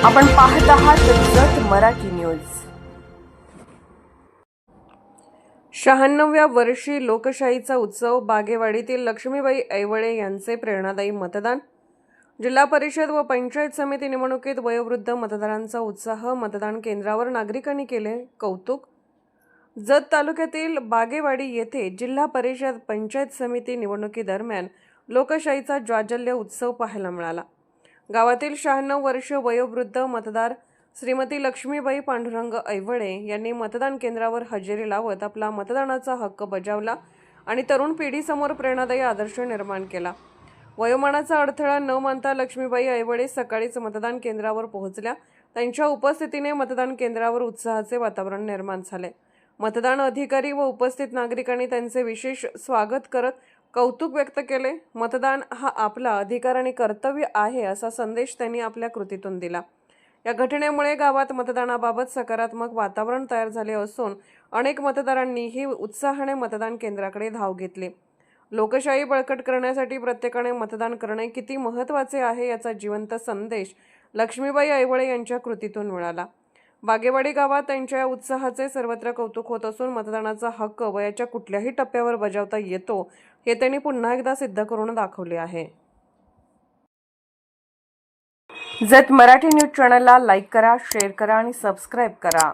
आपण पाहत आहात जत मराठी न्यूज। 96व्या वर्षी लोकशाहीचा उत्सव, बागेवाडीतील लक्ष्मीबाई ऐवळे यांचे प्रेरणादायी मतदान। जिल्हा परिषद व पंचायत समिती निवडणुकीत वयोवृद्ध मतदारांचा उत्साह, मतदान केंद्रावर नागरिकांनी केले कौतुक। जत तालुक्यातील बागेवाडी येथे जिल्हा परिषद पंचायत समिती निवडणुकीदरम्यान लोकशाहीचा ज्वाजल्य उत्सव पाहायला मिळाला। गावातील 96 वर्ष वयोवृद्ध मतदार श्रीमती लक्ष्मीबाई पांडुरंग ऐवळे यांनी मतदान केंद्रावर हजेरी लावत आपला मतदानाचा हक्क बजावला आणि तरुण पिढीसमोर प्रेरणादायी आदर्श निर्माण केला। वयोमानाचा अडथळा न मानता लक्ष्मीबाई ऐवळे सकाळीच मतदान केंद्रावर पोहोचल्या। त्यांच्या उपस्थितीने मतदान केंद्रावर उत्साहाचे वातावरण निर्माण झाले। मतदान अधिकारी व उपस्थित नागरिकांनी त्यांचे विशेष स्वागत करत कौतुक व्यक्त केले। मतदान हा आपला अधिकार आणि कर्तव्य आहे असा संदेश त्यांनी आपल्या कृतीतून दिला। या घटनेमुळे गावात मतदानाबाबत सकारात्मक वातावरण तयार झाले असून अनेक मतदारांनीही उत्साहाने मतदान केंद्राकडे धाव घेतली। लोकशाही बळकट करण्यासाठी प्रत्येकाने मतदान करणे किती महत्त्वाचे आहे याचा जिवंत संदेश लक्ष्मीबाई ऐवळे यांच्या कृतीतून मिळाला। बागेवाडी गावात त्यांच्या उत्साहाचे सर्वत्र कौतुक होत असून मतदानाचा हक्क वयाच्या कुठल्याही टप्प्यावर बजावता येतो हे त्यांनी पुन्हा एकदा सिद्ध करून दाखवले आहे। जत मराठी न्यूज चॅनलला लाईक करा, शेअर करा आणि सबस्क्राईब करा।